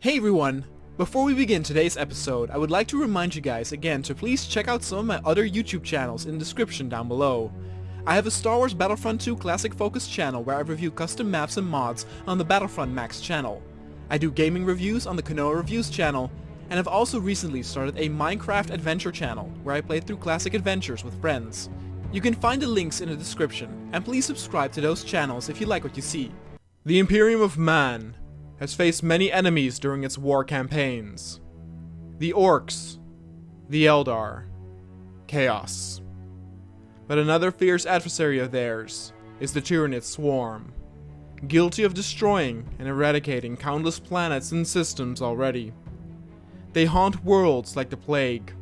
Hey everyone! Before we begin today's episode, I would like to remind you guys again to please check out some of my other YouTube channels in the description down below. I have a Star Wars Battlefront 2 Classic Focus channel where I review custom maps and mods on the Battlefront Max channel. I do gaming reviews on the Kanoa Reviews channel, and have also recently started a Minecraft adventure channel where I play through classic adventures with friends. You can find the links in the description, and please subscribe to those channels if you like what you see. The Imperium of Man has faced many enemies during its war campaigns. The Orks, the Eldar, Chaos. But another fierce adversary of theirs is the Tyranid swarm, guilty of destroying and eradicating countless planets and systems already. They haunt worlds like the plague,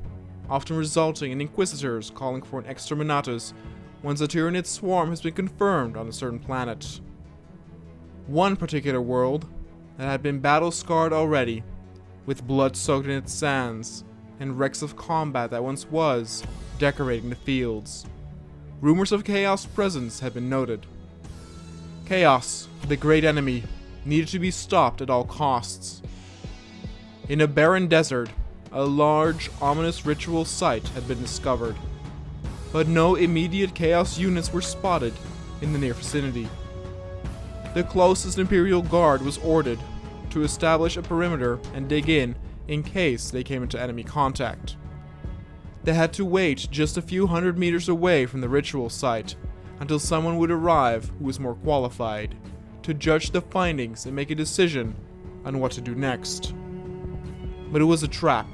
often resulting in inquisitors calling for an exterminatus once a Tyranid swarm has been confirmed on a certain planet. One particular world that had been battle-scarred already, with blood soaked in its sands, and wrecks of combat that once was decorating the fields. Rumors of Chaos' presence had been noted. Chaos, the great enemy, needed to be stopped at all costs. In a barren desert, a large, ominous ritual site had been discovered, but no immediate Chaos units were spotted in the near vicinity. The closest Imperial Guard was ordered to establish a perimeter and dig in case they came into enemy contact. They had to wait just a few hundred meters away from the ritual site until someone would arrive who was more qualified to judge the findings and make a decision on what to do next. But it was a trap.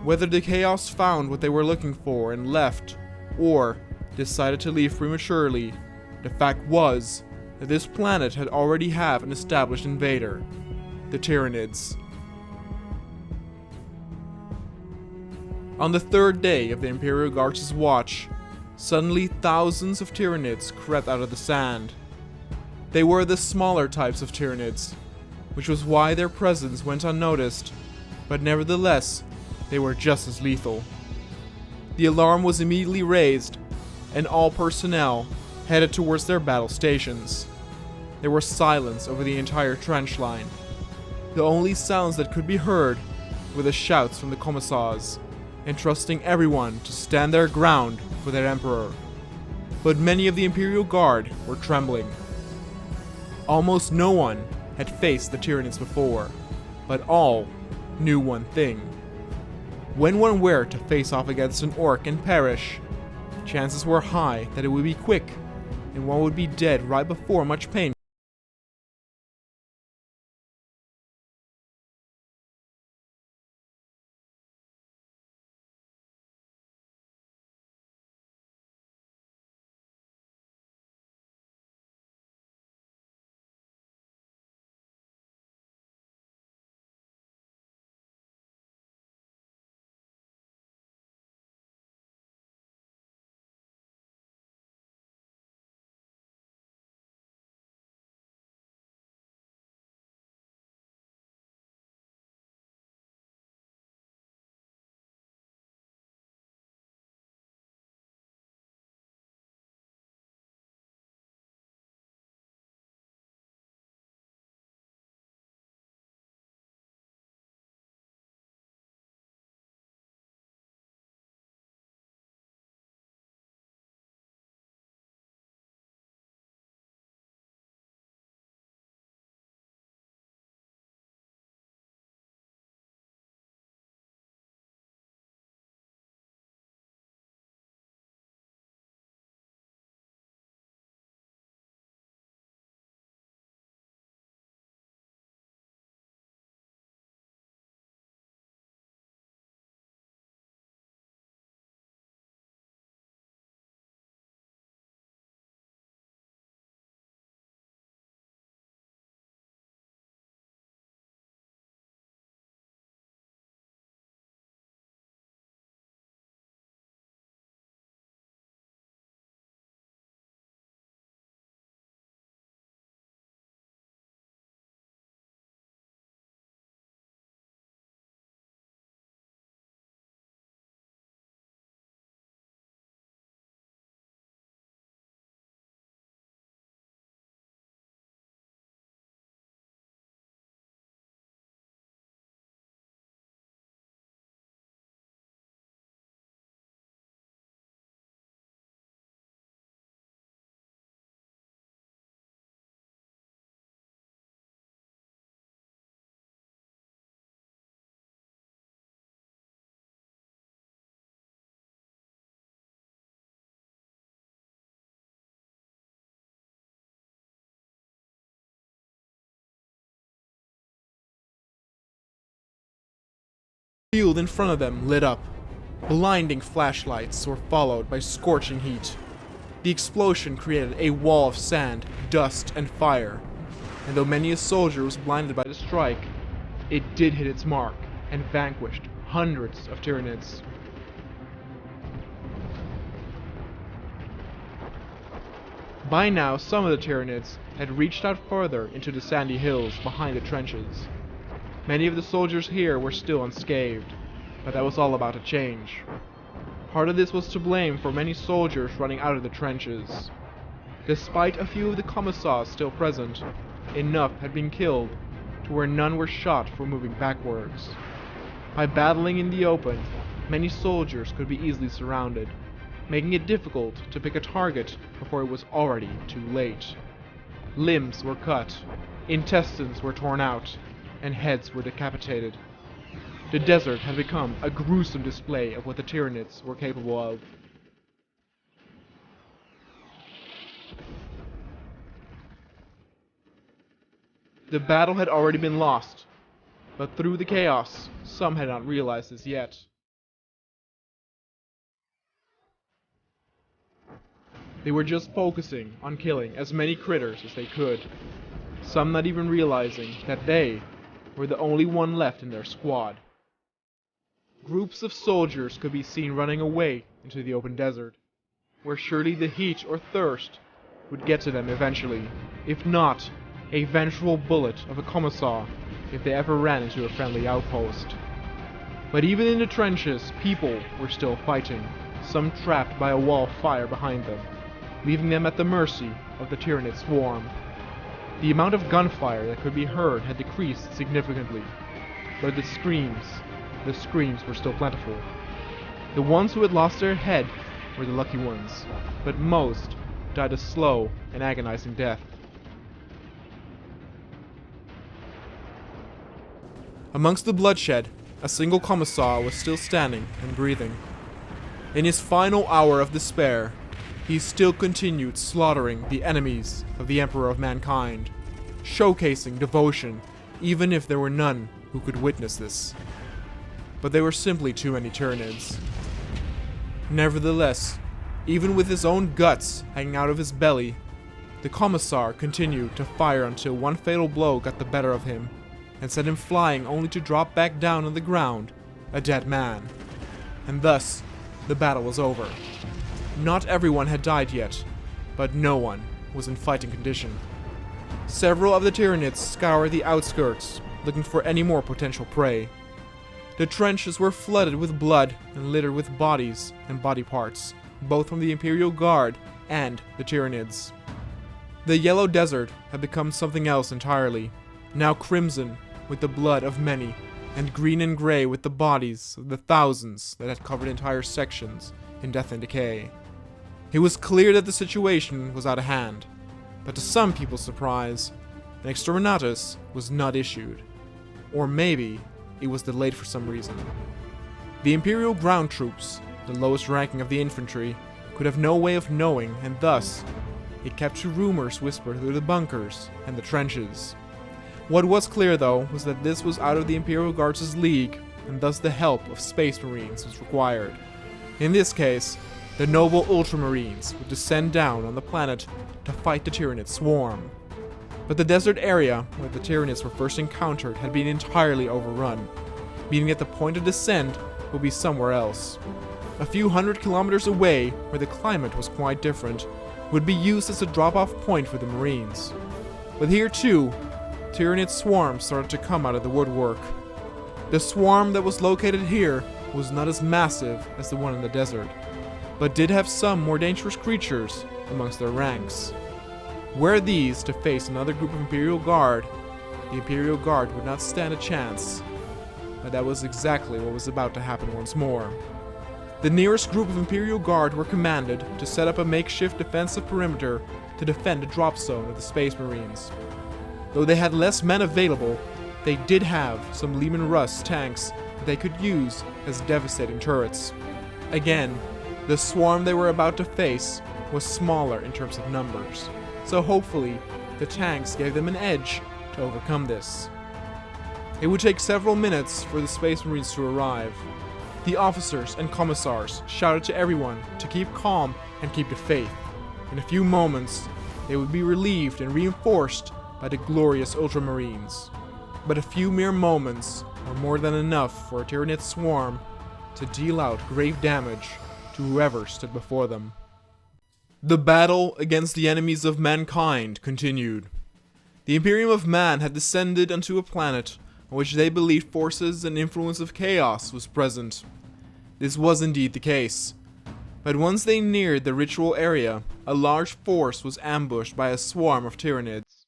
Whether the Chaos found what they were looking for and left, or decided to leave prematurely, the fact was that this planet had already have an established invader, the Tyranids. On the third day of the Imperial Guard's watch, suddenly thousands of Tyranids crept out of the sand. They were the smaller types of Tyranids, which was why their presence went unnoticed, but nevertheless, they were just as lethal. The alarm was immediately raised, and all personnel headed towards their battle stations. There was silence over the entire trench line. The only sounds that could be heard were the shouts from the commissars, entrusting everyone to stand their ground for their emperor. But many of the Imperial Guard were trembling. Almost no one had faced the Tyranids before, but all knew one thing. When one were to face off against an Ork and perish, chances were high that it would be quick, and one would be dead right before much pain field in front of them lit up. Blinding flashlights were followed by scorching heat. The explosion created a wall of sand, dust, and fire. And though many a soldier was blinded by the strike, it did hit its mark and vanquished hundreds of Tyranids. By now, some of the Tyranids had reached out further into the sandy hills behind the trenches. Many of the soldiers here were still unscathed, but that was all about to change. Part of this was to blame for many soldiers running out of the trenches. Despite a few of the commissars still present, enough had been killed to where none were shot for moving backwards. By battling in the open, many soldiers could be easily surrounded, making it difficult to pick a target before it was already too late. Limbs were cut, intestines were torn out, and heads were decapitated. The desert had become a gruesome display of what the Tyranids were capable of. The battle had already been lost, but through the chaos, some had not realized this yet. They were just focusing on killing as many critters as they could, some not even realizing that they were the only one left in their squad. Groups of soldiers could be seen running away into the open desert, where surely the heat or thirst would get to them eventually, if not a vengeful bullet of a commissar if they ever ran into a friendly outpost. But even in the trenches, people were still fighting, some trapped by a wall of fire behind them, leaving them at the mercy of the Tyranid swarm. The amount of gunfire that could be heard had decreased significantly, but the screams were still plentiful. The ones who had lost their head were the lucky ones, but most died a slow and agonizing death. Amongst the bloodshed, a single commissar was still standing and breathing. In his final hour of despair, he still continued slaughtering the enemies of the Emperor of Mankind, showcasing devotion even if there were none who could witness this. But there were simply too many Tyranids. Nevertheless, even with his own guts hanging out of his belly, the commissar continued to fire until one fatal blow got the better of him and sent him flying only to drop back down on the ground, a dead man. And thus, the battle was over. Not everyone had died yet, but no one was in fighting condition. Several of the Tyranids scoured the outskirts, looking for any more potential prey. The trenches were flooded with blood and littered with bodies and body parts, both from the Imperial Guard and the Tyranids. The yellow desert had become something else entirely, now crimson with the blood of many, and green and gray with the bodies of the thousands that had covered entire sections in death and decay. It was clear that the situation was out of hand, but to some people's surprise, an exterminatus was not issued. Or maybe it was delayed for some reason. The Imperial ground troops, the lowest ranking of the infantry, could have no way of knowing, and thus, it kept to rumors whispered through the bunkers and the trenches. What was clear though was that this was out of the Imperial Guards' league, and thus the help of Space Marines was required. In this case, the noble Ultramarines would descend down on the planet to fight the Tyranid swarm. But the desert area where the Tyranids were first encountered had been entirely overrun, meaning that the point of descent would be somewhere else. A few hundred kilometers away, where the climate was quite different, would be used as a drop-off point for the Marines. But here too, Tyranid swarms started to come out of the woodwork. The swarm that was located here was not as massive as the one in the desert, but did have some more dangerous creatures amongst their ranks. Were these to face another group of Imperial Guard, the Imperial Guard would not stand a chance. But that was exactly what was about to happen once more. The nearest group of Imperial Guard were commanded to set up a makeshift defensive perimeter to defend the drop zone of the Space Marines. Though they had less men available, they did have some Lehman Russ tanks that they could use as devastating turrets. Again, the swarm they were about to face was smaller in terms of numbers, so hopefully the tanks gave them an edge to overcome this. It would take several minutes for the Space Marines to arrive. The officers and commissars shouted to everyone to keep calm and keep the faith. In a few moments, they would be relieved and reinforced by the glorious Ultramarines. But a few mere moments were more than enough for a Tyranid swarm to deal out grave damage to whoever stood before them. The battle against the enemies of mankind continued. The Imperium of Man had descended onto a planet on which they believed forces and influence of chaos was present. This was indeed the case. But once they neared the ritual area, a large force was ambushed by a swarm of Tyranids.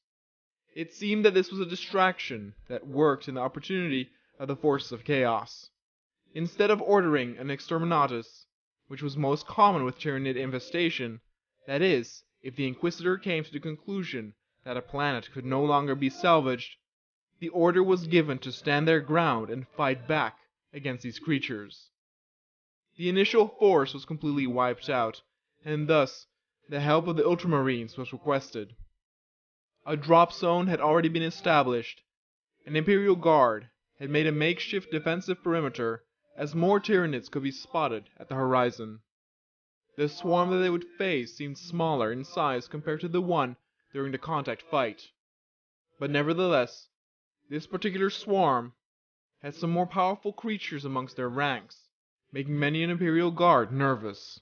It seemed that this was a distraction that worked in the opportunity of the forces of chaos. Instead of ordering an exterminatus, which was most common with Tyranid infestation, that is, if the Inquisitor came to the conclusion that a planet could no longer be salvaged, the order was given to stand their ground and fight back against these creatures. The initial force was completely wiped out, and thus the help of the Ultramarines was requested. A drop zone had already been established. An Imperial Guard had made a makeshift defensive perimeter as more Tyranids could be spotted at the horizon. The swarm that they would face seemed smaller in size compared to the one during the contact fight. But nevertheless, this particular swarm had some more powerful creatures amongst their ranks, making many an Imperial Guard nervous.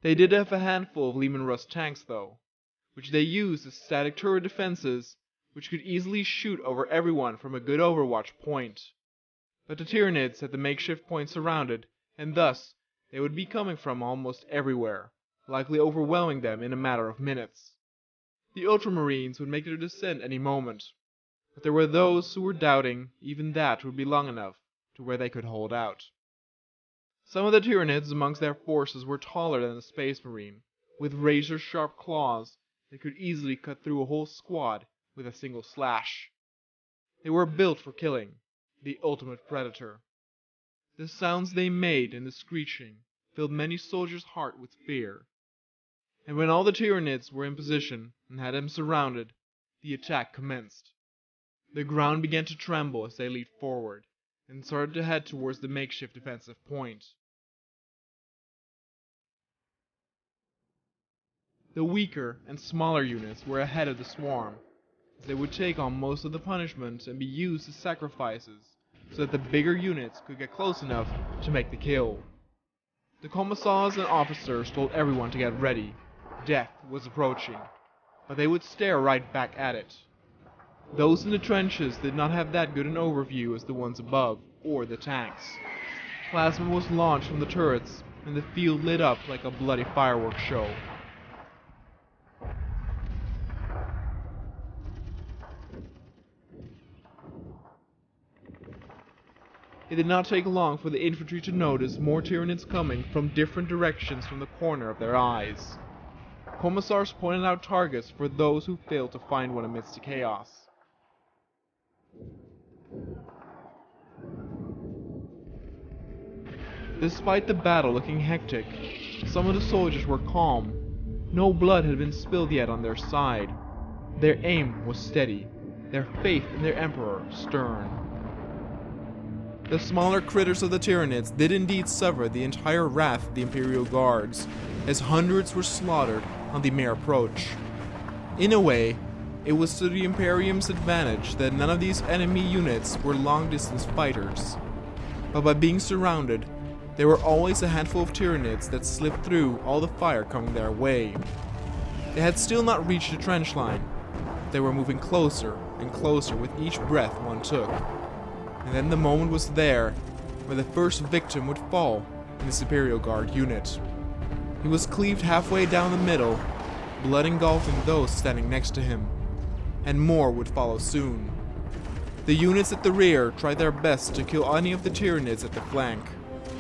They did have a handful of Lehman Russ tanks though, which they used as static turret defenses which could easily shoot over everyone from a good overwatch point. But the Tyranids had the makeshift point surrounded, and thus they would be coming from almost everywhere, likely overwhelming them in a matter of minutes. The Ultramarines would make their descent any moment, but there were those who were doubting even that would be long enough to where they could hold out. Some of the Tyranids amongst their forces were taller than the Space Marine, with razor-sharp claws that could easily cut through a whole squad with a single slash. They were built for killing, the ultimate predator. The sounds they made and the screeching filled many soldiers' heart with fear. And when all the Tyranids were in position and had them surrounded, the attack commenced. The ground began to tremble as they leaped forward and started to head towards the makeshift defensive point. The weaker and smaller units were ahead of the swarm, as they would take on most of the punishment and be used as sacrifices, so that the bigger units could get close enough to make the kill. The commissars and officers told everyone to get ready. Death was approaching, but they would stare right back at it. Those in the trenches did not have that good an overview as the ones above, or the tanks. Plasma was launched from the turrets, and the field lit up like a bloody fireworks show. It did not take long for the infantry to notice more Tyranids coming from different directions from the corner of their eyes. Commissars pointed out targets for those who failed to find one amidst the chaos. Despite the battle looking hectic, some of the soldiers were calm. No blood had been spilled yet on their side. Their aim was steady, their faith in their emperor stern. The smaller critters of the Tyranids did indeed suffer the entire wrath of the Imperial Guards, as hundreds were slaughtered on the mere approach. In a way, it was to the Imperium's advantage that none of these enemy units were long-distance fighters. But by being surrounded, there were always a handful of Tyranids that slipped through all the fire coming their way. They had still not reached the trench line. They were moving closer and closer with each breath one took. And then the moment was there, where the first victim would fall in this Imperial Guard unit. He was cleaved halfway down the middle, blood engulfing those standing next to him. And more would follow soon. The units at the rear tried their best to kill any of the Tyranids at the flank,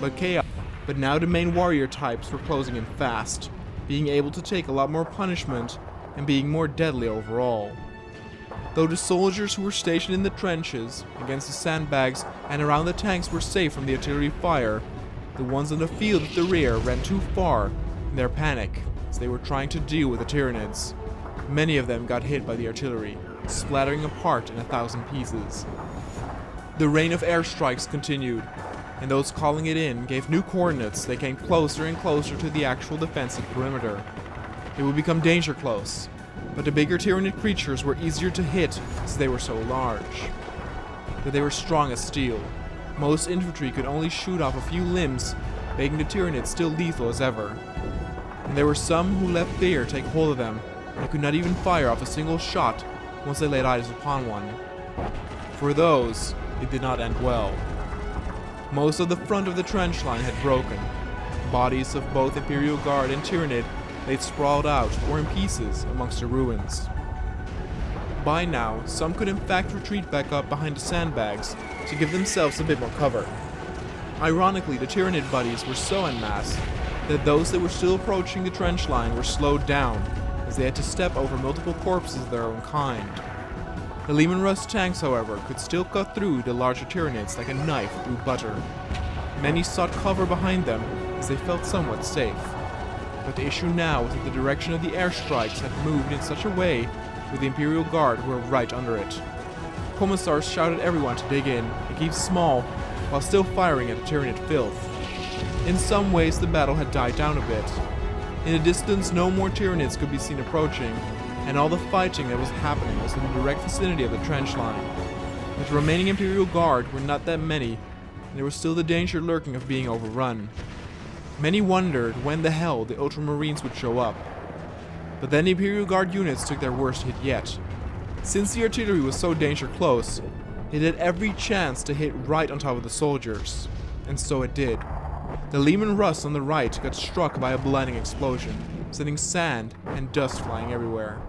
but now the main warrior types were closing in fast, being able to take a lot more punishment and being more deadly overall. Though the soldiers who were stationed in the trenches, against the sandbags, and around the tanks were safe from the artillery fire, the ones on the field at the rear ran too far in their panic as they were trying to deal with the Tyranids. Many of them got hit by the artillery, splattering apart in 1,000 pieces. The rain of airstrikes continued, and those calling it in gave new coordinates. They came closer and closer to the actual defensive perimeter. It would become danger close, but the bigger Tyranid creatures were easier to hit as they were so large. But they were strong as steel. Most infantry could only shoot off a few limbs, making the Tyranids still lethal as ever. And there were some who let fear take hold of them and could not even fire off a single shot once they laid eyes upon one. For those, it did not end well. Most of the front of the trench line had broken. Bodies of both Imperial Guard and Tyranid lay sprawled out or in pieces amongst the ruins. By now, some could in fact retreat back up behind the sandbags to give themselves a bit more cover. Ironically, the Tyranid bodies were so en masse that those that were still approaching the trench line were slowed down, as they had to step over multiple corpses of their own kind. The Leman Russ tanks, however, could still cut through the larger Tyranids like a knife through butter. Many sought cover behind them as they felt somewhat safe. But the issue now was that the direction of the airstrikes had moved in such a way that the Imperial Guard were right under it. Commissars shouted everyone to dig in and keep small while still firing at the Tyranid filth. In some ways the battle had died down a bit. In the distance no more Tyranids could be seen approaching, and all the fighting that was happening was in the direct vicinity of the trench line. But the remaining Imperial Guard were not that many, and there was still the danger lurking of being overrun. Many wondered when the hell the Ultramarines would show up. But then the Imperial Guard units took their worst hit yet. Since the artillery was so danger close, it had every chance to hit right on top of the soldiers. And so it did. The Leman Russ on the right got struck by a blinding explosion, sending sand and dust flying everywhere.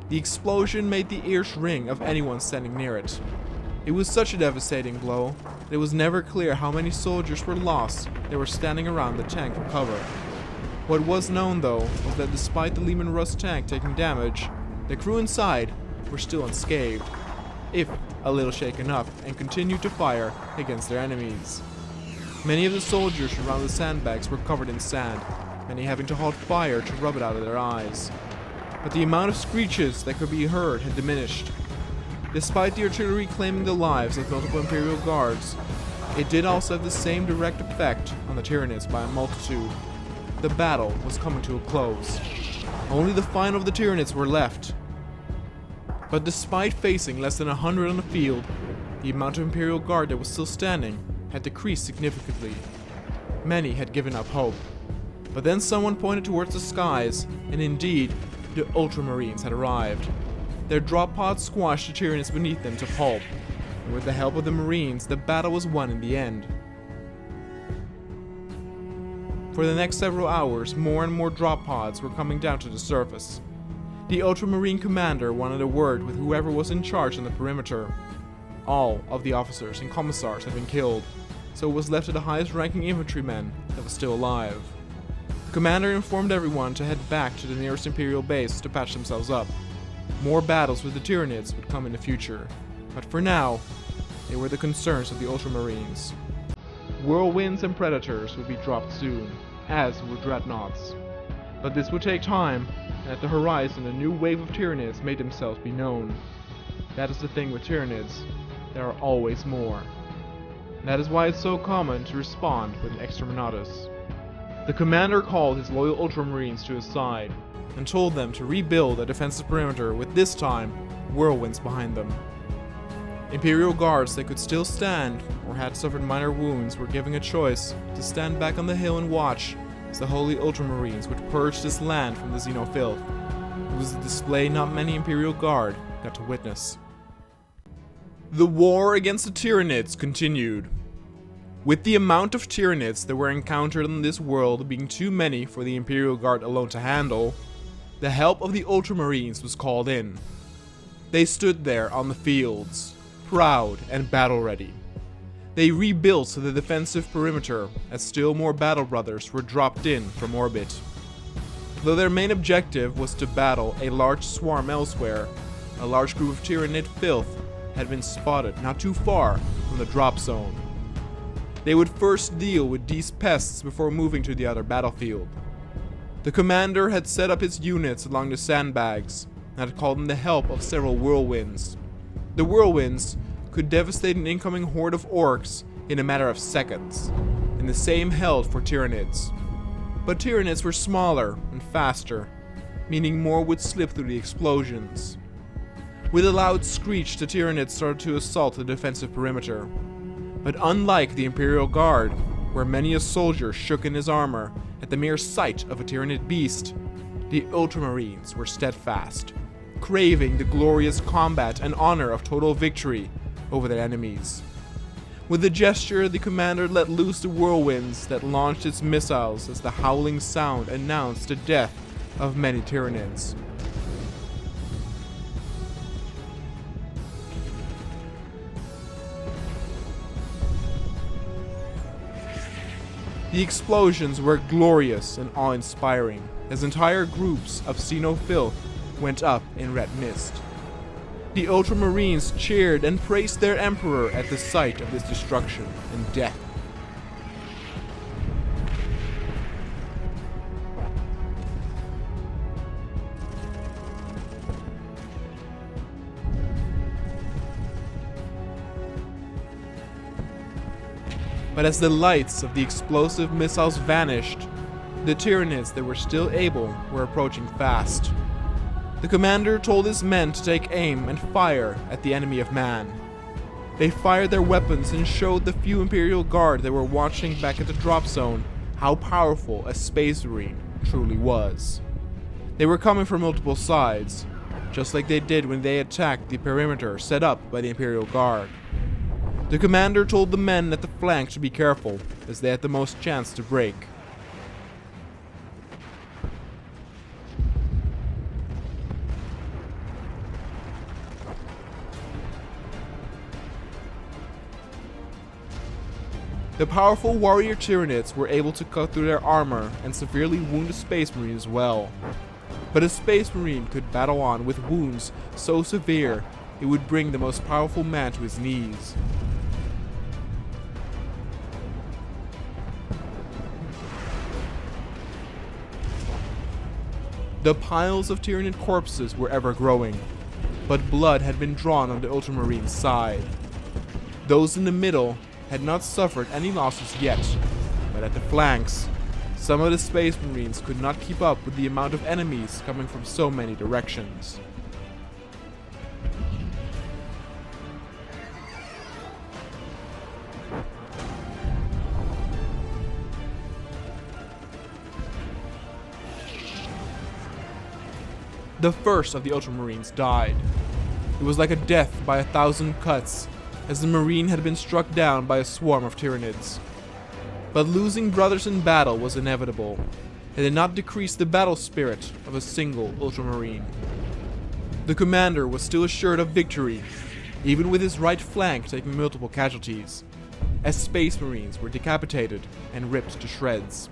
The explosion made the ears ring of anyone standing near it. It was such a devastating blow that it was never clear how many soldiers were lost that were standing around the tank for cover. What was known though was that despite the Leman Russ tank taking damage, the crew inside were still unscathed, if a little shaken up, and continued to fire against their enemies. Many of the soldiers around the sandbags were covered in sand, many having to hold fire to rub it out of their eyes. But the amount of screeches that could be heard had diminished. Despite the artillery claiming the lives of multiple Imperial Guards, it did also have the same direct effect on the Tyranids by a multitude. The battle was coming to a close. Only the final of the Tyranids were left. But despite facing less than 100 on the field, the amount of Imperial Guard that was still standing had decreased significantly. Many had given up hope. But then someone pointed towards the skies, and indeed, the Ultramarines had arrived. Their drop pods squashed the Tyranids beneath them to pulp, and with the help of the Marines, the battle was won in the end. For the next several hours, more and more drop pods were coming down to the surface. The Ultramarine commander wanted a word with whoever was in charge on the perimeter. All of the officers and commissars had been killed, so it was left to the highest ranking infantryman that was still alive. The commander informed everyone to head back to the nearest Imperial base to patch themselves up. More battles with the Tyranids would come in the future, but for now, they were the concerns of the Ultramarines. Whirlwinds and Predators would be dropped soon, as would dreadnoughts. But this would take time, and at the horizon a new wave of Tyranids made themselves be known. That is the thing with Tyranids, there are always more. That is why it's so common to respond with an exterminatus. The commander called his loyal Ultramarines to his side, and told them to rebuild a defensive perimeter with this time whirlwinds behind them. Imperial Guards that could still stand, or had suffered minor wounds, were given a choice to stand back on the hill and watch as the holy Ultramarines would purge this land from the xenofilth. It was a display not many Imperial Guard got to witness. The war against the Tyranids continued. With the amount of Tyranids that were encountered in this world being too many for the Imperial Guard alone to handle, the help of the Ultramarines was called in. They stood there on the fields, proud and battle-ready. They rebuilt the defensive perimeter as still more battle brothers were dropped in from orbit. Though their main objective was to battle a large swarm elsewhere, a large group of Tyranid filth had been spotted not too far from the drop zone. They would first deal with these pests before moving to the other battlefield. The commander had set up his units along the sandbags and had called in the help of several whirlwinds. The whirlwinds could devastate an incoming horde of Orks in a matter of seconds, and the same held for Tyranids. But Tyranids were smaller and faster, meaning more would slip through the explosions. With a loud screech, the Tyranids started to assault the defensive perimeter. But unlike the Imperial Guard, where many a soldier shook in his armor at the mere sight of a Tyranid beast, the Ultramarines were steadfast, craving the glorious combat and honor of total victory over their enemies. With a gesture, the commander let loose the whirlwinds that launched its missiles as the howling sound announced the death of many Tyranids. The explosions were glorious and awe-inspiring, as entire groups of Xenofilth went up in red mist. The Ultramarines cheered and praised their emperor at the sight of this destruction and death. But as the lights of the explosive missiles vanished, the Tyranids that were still able were approaching fast. The commander told his men to take aim and fire at the enemy of man. They fired their weapons and showed the few Imperial Guard that were watching back at the drop zone how powerful a Space Marine truly was. They were coming from multiple sides, just like they did when they attacked the perimeter set up by the Imperial Guard. The commander told the men at the flank to be careful, as they had the most chance to break. The powerful warrior Tyranids were able to cut through their armor and severely wound a Space Marine as well. But a Space Marine could battle on with wounds so severe it would bring the most powerful man to his knees. The piles of Tyranid corpses were ever growing, but blood had been drawn on the Ultramarine side. Those in the middle had not suffered any losses yet, but at the flanks, some of the Space Marines could not keep up with the amount of enemies coming from so many directions. The first of the Ultramarines died. It was like a death by 1,000 cuts, as the Marine had been struck down by a swarm of Tyranids. But losing brothers in battle was inevitable. It did not decrease the battle spirit of a single Ultramarine. The commander was still assured of victory, even with his right flank taking multiple casualties, as Space Marines were decapitated and ripped to shreds.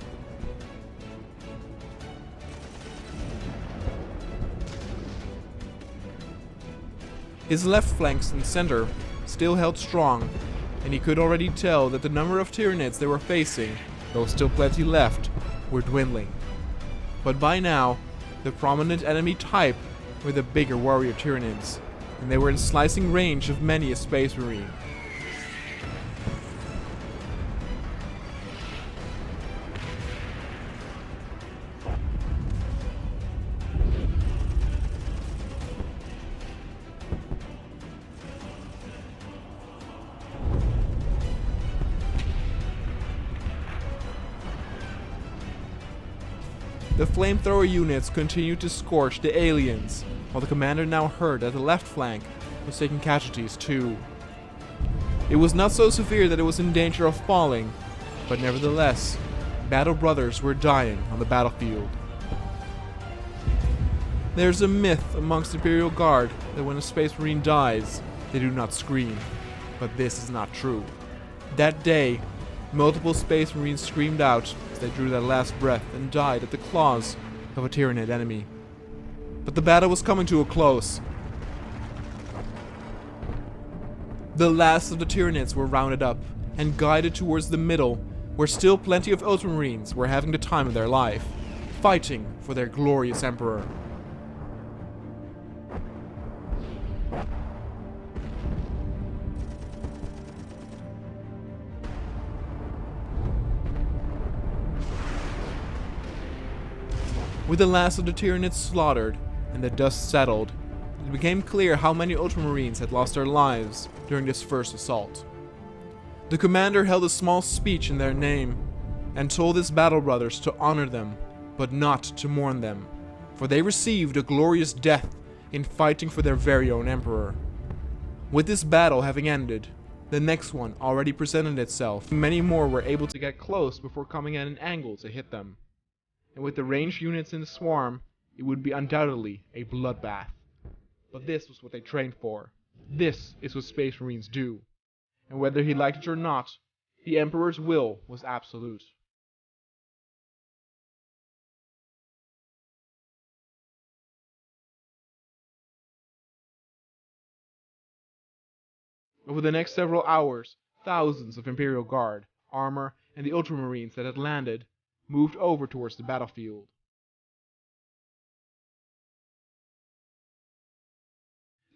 His left flanks and center still held strong, and he could already tell that the number of Tyranids they were facing, though still plenty left, were dwindling. But by now, the prominent enemy type were the bigger warrior Tyranids, and they were in slicing range of many a Space Marine. The flamethrower units continued to scorch the aliens, while the commander now heard that the left flank was taking casualties too. It was not so severe that it was in danger of falling, but nevertheless, battle brothers were dying on the battlefield. There's a myth amongst the Imperial Guard that when a Space Marine dies, they do not scream, but this is not true. That day, multiple Space Marines screamed out as they drew their last breath and died at the claws of a Tyranid enemy. But the battle was coming to a close. The last of the Tyranids were rounded up and guided towards the middle, where still plenty of Ultramarines were having the time of their life, fighting for their glorious emperor. With the last of the Tyranids slaughtered and the dust settled, it became clear how many Ultramarines had lost their lives during this first assault. The commander held a small speech in their name and told his battle brothers to honor them, but not to mourn them, for they received a glorious death in fighting for their very own emperor. With this battle having ended, the next one already presented itself. Many more were able to get close before coming at an angle to hit them. And with the ranged units in the swarm, it would be undoubtedly a bloodbath. But this was what they trained for. This is what Space Marines do. And whether he liked it or not, the Emperor's will was absolute. Over the next several hours, thousands of Imperial Guard, armor, and the Ultramarines that had landed moved over towards the battlefield.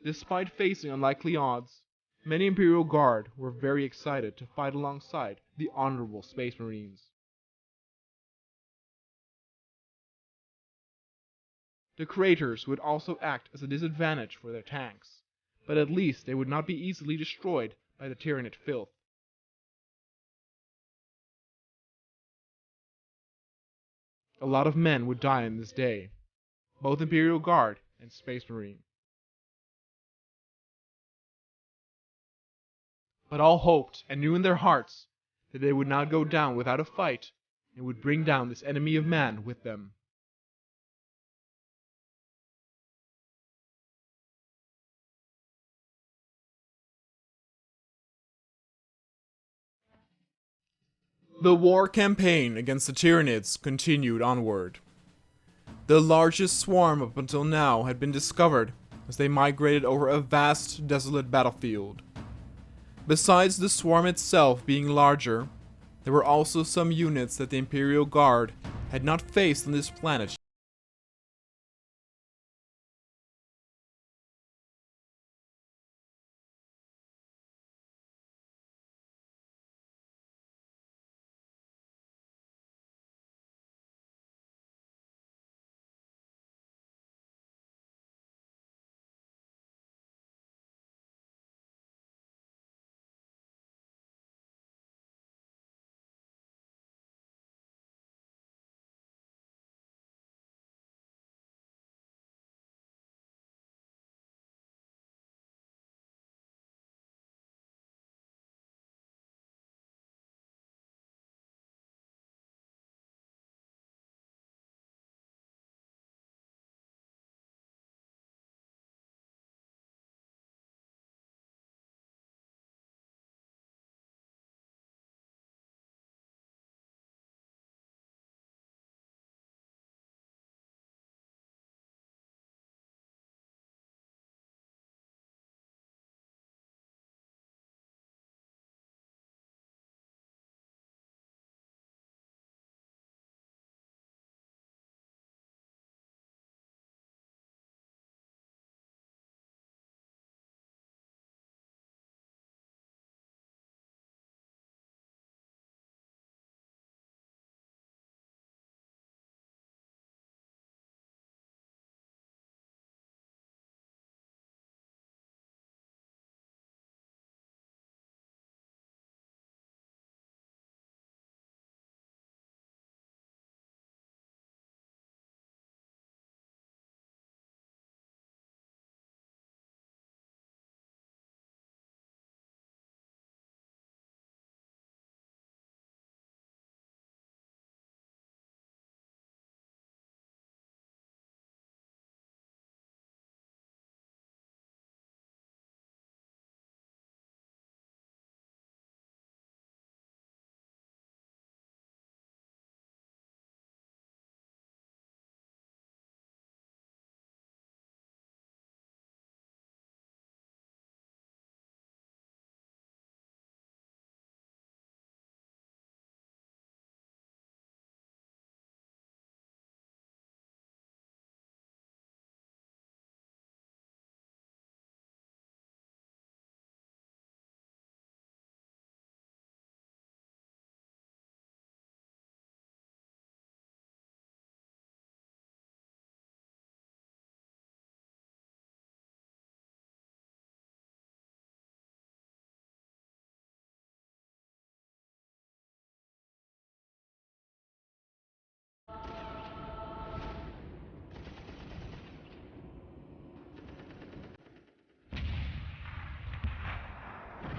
Despite facing unlikely odds, many Imperial Guard were very excited to fight alongside the honorable Space Marines. The craters would also act as a disadvantage for their tanks, but at least they would not be easily destroyed by the Tyranid filth. A lot of men would die on this day, both Imperial Guard and Space Marine. But all hoped and knew in their hearts that they would not go down without a fight and would bring down this enemy of man with them. The war campaign against the Tyranids continued onward. The largest swarm up until now had been discovered as they migrated over a vast, desolate battlefield. Besides the swarm itself being larger, there were also some units that the Imperial Guard had not faced on this planet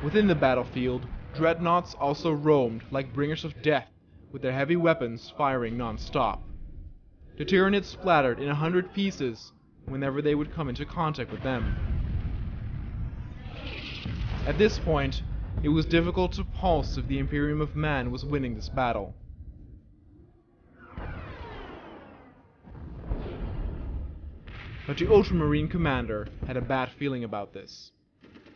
Within the battlefield, dreadnoughts also roamed like bringers of death, with their heavy weapons firing non-stop. The Tyranids splattered in 100 pieces whenever they would come into contact with them. At this point, it was difficult to pulse if the Imperium of Man was winning this battle. But the Ultramarine commander had a bad feeling about this.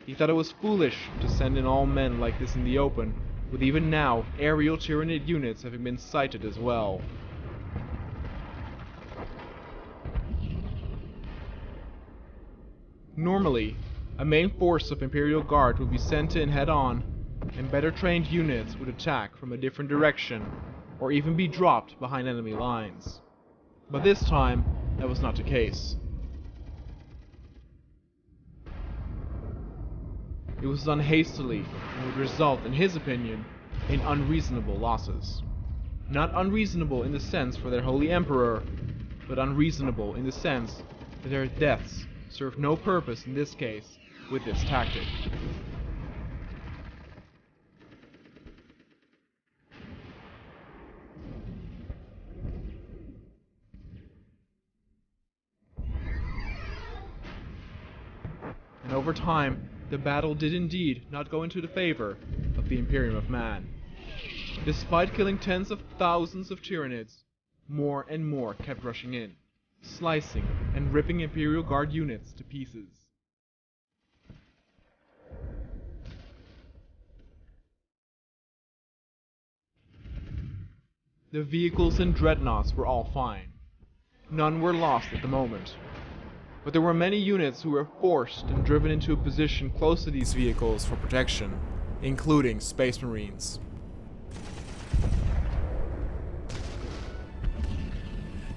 He thought it was foolish to send in all men like this in the open, with even now aerial Tyranid units having been sighted as well. Normally, a main force of Imperial Guard would be sent in head-on, and better trained units would attack from a different direction, or even be dropped behind enemy lines. But this time, that was not the case. It was done hastily and would result, in his opinion, in unreasonable losses. Not unreasonable in the sense for their Holy Emperor, but unreasonable in the sense that their deaths served no purpose in this case with this tactic. And over time, the battle did indeed not go into the favor of the Imperium of Man. Despite killing tens of thousands of Tyranids, more and more kept rushing in, slicing and ripping Imperial Guard units to pieces. The vehicles and dreadnoughts were all fine. None were lost at the moment. But there were many units who were forced and driven into a position close to these vehicles for protection, including Space Marines.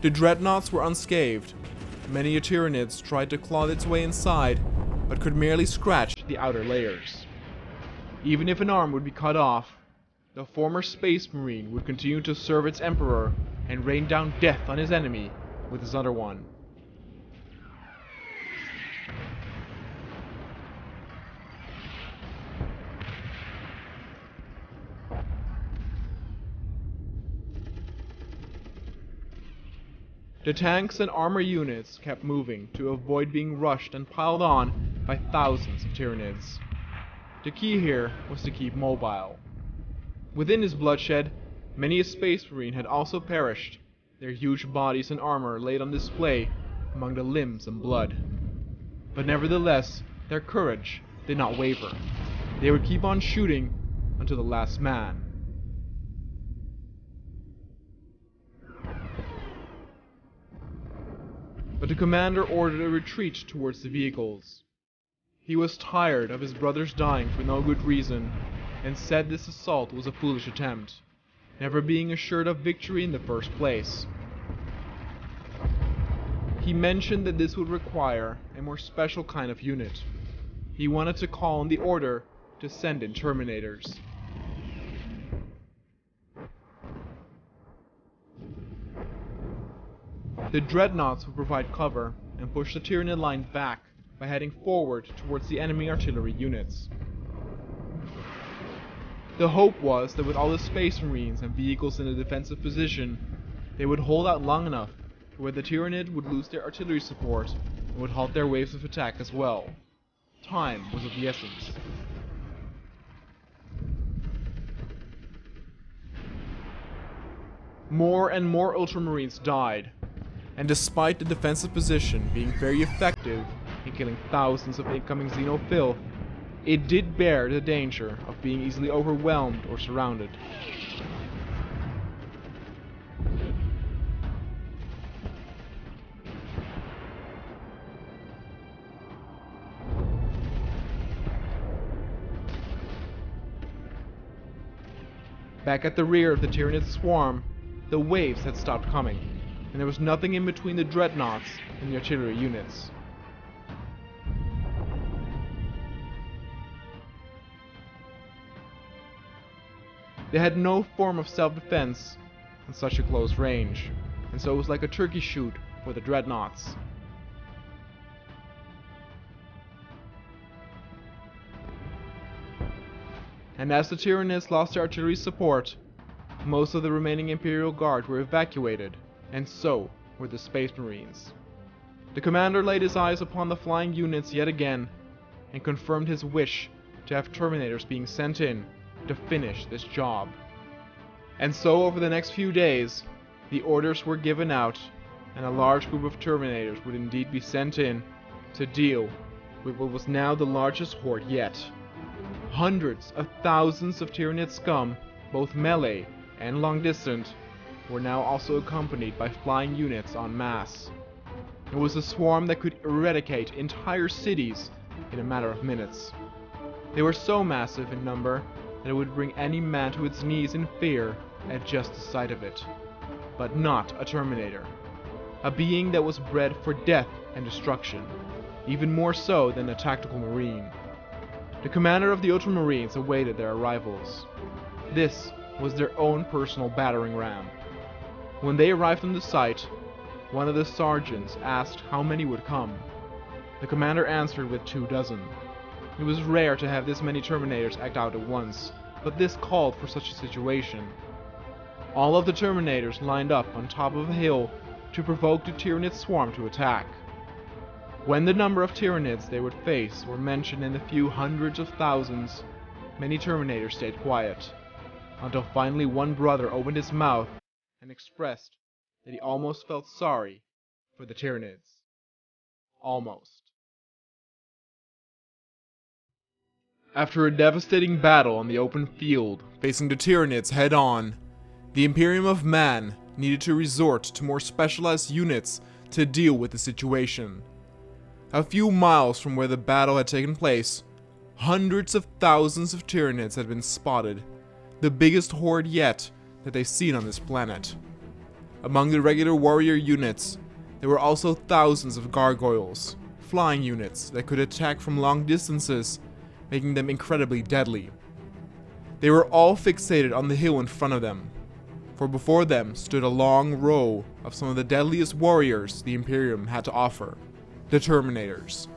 The dreadnoughts were unscathed. Many Tyranids tried to claw its way inside, but could merely scratch the outer layers. Even if an arm would be cut off, the former Space Marine would continue to serve its Emperor and rain down death on his enemy with his other one. The tanks and armor units kept moving to avoid being rushed and piled on by thousands of Tyranids. The key here was to keep mobile. Within this bloodshed, many a Space Marine had also perished, their huge bodies and armor laid on display among the limbs and blood. But nevertheless, their courage did not waver. They would keep on shooting until the last man. But the commander ordered a retreat towards the vehicles. He was tired of his brothers dying for no good reason, and said this assault was a foolish attempt, never being assured of victory in the first place. He mentioned that this would require a more special kind of unit. He wanted to call on the order to send in Terminators. The dreadnoughts would provide cover and push the Tyranid line back by heading forward towards the enemy artillery units. The hope was that with all the Space Marines and vehicles in a defensive position, they would hold out long enough to where the Tyranid would lose their artillery support and would halt their waves of attack as well. Time was of the essence. More and more Ultramarines died, and despite the defensive position being very effective in killing thousands of incoming Xeno filth, it did bear the danger of being easily overwhelmed or surrounded. Back at the rear of the Tyranid swarm, the waves had stopped coming, and there was nothing in between the dreadnoughts and the artillery units. They had no form of self-defense in such a close range, and so it was like a turkey shoot for the dreadnoughts. and as the Tyranids lost their artillery support, most of the remaining Imperial Guard were evacuated, and so were the Space Marines. The commander laid his eyes upon the flying units yet again, and confirmed his wish to have Terminators being sent in to finish this job. And so over the next few days, the orders were given out, and a large group of Terminators would indeed be sent in to deal with what was now the largest horde yet. Hundreds of thousands of Tyranid scum, both melee and long distance, were now also accompanied by flying units en masse. It was a swarm that could eradicate entire cities in a matter of minutes. They were so massive in number that it would bring any man to its knees in fear at just the sight of it. But not a Terminator. A being that was bred for death and destruction, even more so than a tactical marine. The commander of the Ultramarines awaited their arrivals. This was their own personal battering ram. When they arrived on the site, one of the sergeants asked how many would come. The commander answered with 24. It was rare to have this many Terminators act out at once, but this called for such a situation. All of the Terminators lined up on top of a hill to provoke the Tyranid swarm to attack. When the number of Tyranids they would face were mentioned in the few hundreds of thousands, many Terminators stayed quiet, until finally one brother opened his mouth and expressed that he almost felt sorry for the Tyranids. Almost. After a devastating battle on the open field, facing the Tyranids head-on, the Imperium of Man needed to resort to more specialized units to deal with the situation. A few miles from where the battle had taken place, hundreds of thousands of Tyranids had been spotted, the biggest horde yet that they've seen on this planet. Among the regular warrior units, there were also thousands of gargoyles, flying units that could attack from long distances, making them incredibly deadly. They were all fixated on the hill in front of them, for before them stood a long row of some of the deadliest warriors the Imperium had to offer, the Terminators.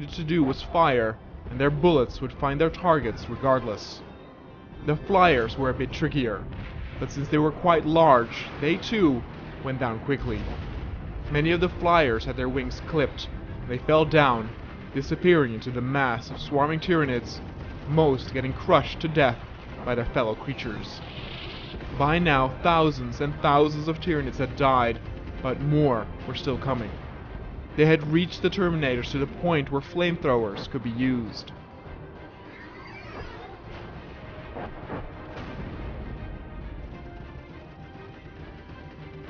Needed to do was fire and their bullets would find their targets regardless. The flyers were a bit trickier, but since they were quite large, they too went down quickly. Many of the flyers had their wings clipped, and they fell down, disappearing into the mass of swarming Tyranids, most getting crushed to death by their fellow creatures. By now, thousands and thousands of Tyranids had died, but more were still coming. They had reached the Terminators to the point where flamethrowers could be used.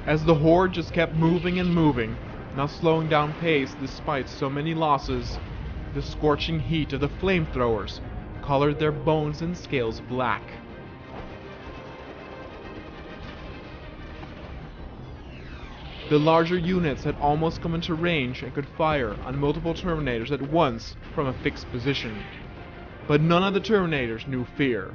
As the horde just kept moving and moving, not slowing down pace despite so many losses, the scorching heat of the flamethrowers colored their bones and scales black. The larger units had almost come into range and could fire on multiple Terminators at once from a fixed position. But none of the Terminators knew fear.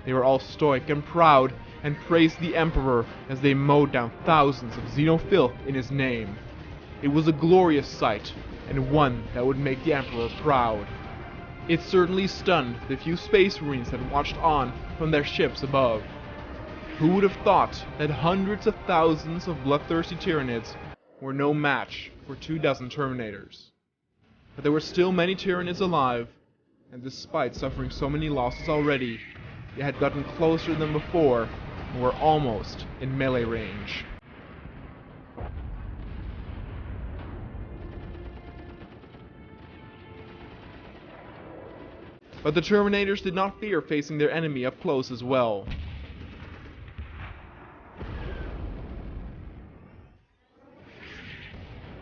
They were all stoic and proud and praised the Emperor as they mowed down thousands of xenofilth in his name. It was a glorious sight, and one that would make the Emperor proud. It certainly stunned the few Space Marines that watched on from their ships above. Who would have thought that hundreds of thousands of bloodthirsty Tyranids were no match for 24 Terminators? But there were still many Tyranids alive, and despite suffering so many losses already, they had gotten closer than before and were almost in melee range. But the Terminators did not fear facing their enemy up close as well.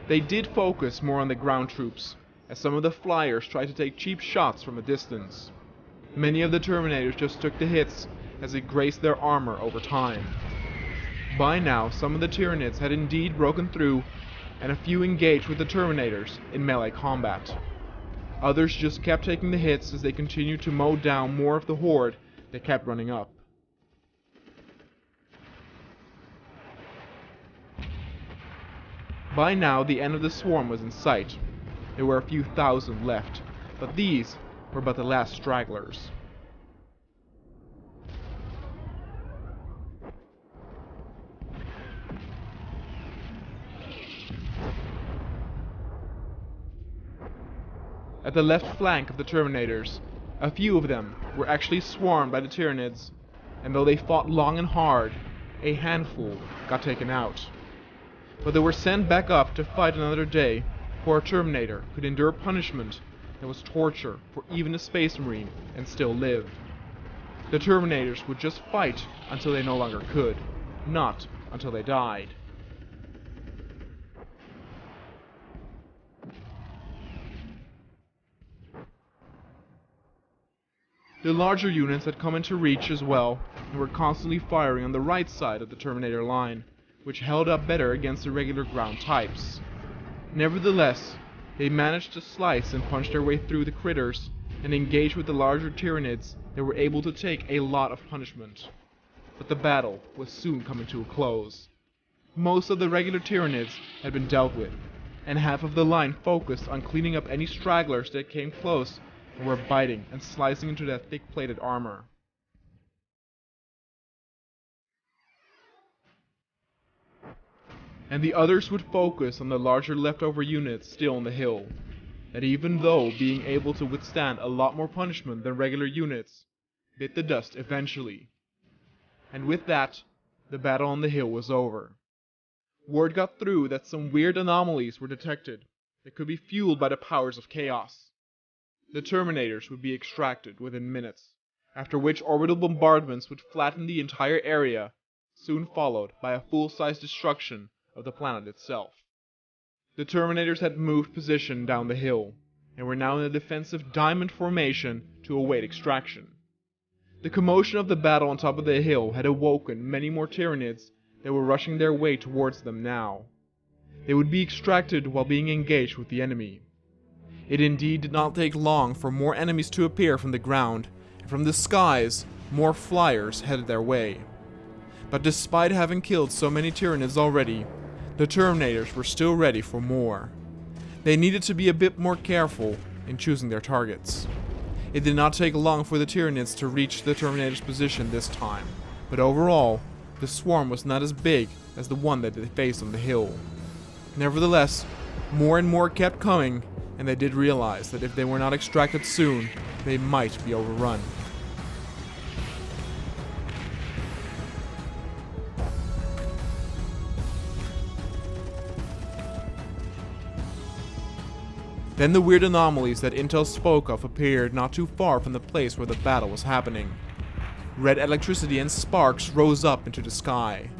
They did focus more on the ground troops, as some of the flyers tried to take cheap shots from a distance. Many of the Terminators just took the hits as it grazed their armor over time. By now, some of the Tyranids had indeed broken through, and a few engaged with the Terminators in melee combat. Others just kept taking the hits as they continued to mow down more of the horde that kept running up. By now, the end of the swarm was in sight. There were a few thousand left, but these were but the last stragglers. At the left flank of the Terminators, a few of them were actually swarmed by the Tyranids, and though they fought long and hard, a handful got taken out. But they were sent back up to fight another day, for a Terminator could endure punishment that was torture for even a Space Marine and still live. The Terminators would just fight until they no longer could, not until they died. The larger units had come into reach as well, and were constantly firing on the right side of the Terminator line, which held up better against the regular ground types. Nevertheless, they managed to slice and punch their way through the critters, and engage with the larger Tyranids that were able to take a lot of punishment. But the battle was soon coming to a close. Most of the regular Tyranids had been dealt with, and half of the line focused on cleaning up any stragglers that came close and were biting and slicing into their thick-plated armor. And the others would focus on the larger leftover units still on the hill, that even though being able to withstand a lot more punishment than regular units, bit the dust eventually. And with that, the battle on the hill was over. Word got through that some weird anomalies were detected that could be fueled by the powers of chaos. The Terminators would be extracted within minutes, after which orbital bombardments would flatten the entire area, soon followed by a full-size destruction of the planet itself. The Terminators had moved position down the hill, and were now in a defensive diamond formation to await extraction. The commotion of the battle on top of the hill had awoken many more Tyranids that were rushing their way towards them now. They would be extracted while being engaged with the enemy. It indeed did not take long for more enemies to appear from the ground, and from the skies, more flyers headed their way. But despite having killed so many Tyranids already, the Terminators were still ready for more. They needed to be a bit more careful in choosing their targets. It did not take long for the Tyranids to reach the Terminators' position this time, but overall, the swarm was not as big as the one that they faced on the hill. Nevertheless, more and more kept coming, and they did realize that if they were not extracted soon, they might be overrun. Then the weird anomalies that Intel spoke of appeared not too far from the place where the battle was happening. Red electricity and sparks rose up into the sky.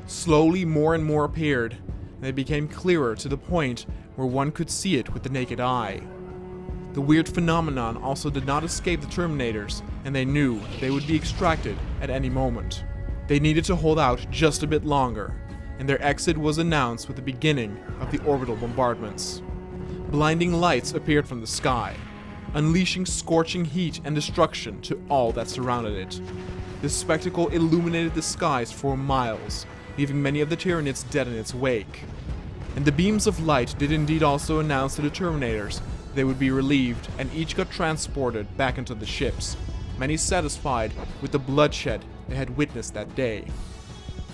Slowly more and more appeared, and they became clearer to the point where one could see it with the naked eye. The weird phenomenon also did not escape the Terminators, and they knew they would be extracted at any moment. They needed to hold out just a bit longer, and their exit was announced with the beginning of the orbital bombardments. Blinding lights appeared from the sky, unleashing scorching heat and destruction to all that surrounded it. This spectacle illuminated the skies for miles, leaving many of the Tyranids dead in its wake. And the beams of light did indeed also announce to the Terminators they would be relieved, and each got transported back into the ships, many satisfied with the bloodshed they had witnessed that day.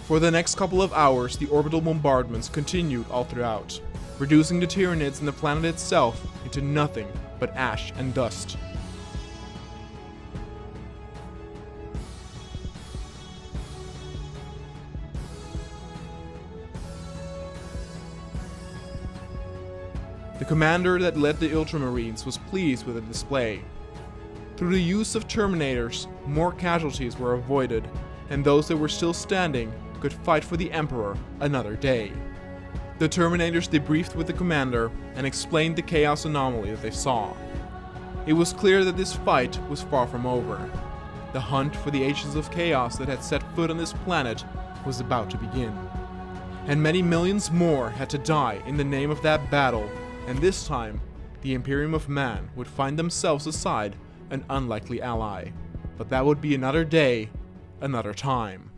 For the next couple of hours, the orbital bombardments continued all throughout, reducing the Tyranids and the planet itself into nothing but ash and dust. The commander that led the Ultramarines was pleased with the display. Through the use of Terminators, more casualties were avoided, and those that were still standing could fight for the Emperor another day. The Terminators debriefed with the commander and explained the chaos anomaly that they saw. It was clear that this fight was far from over. The hunt for the agents of chaos that had set foot on this planet was about to begin. And many millions more had to die in the name of that battle, and this time, the Imperium of Man would find themselves aside an unlikely ally. But that would be another day, another time.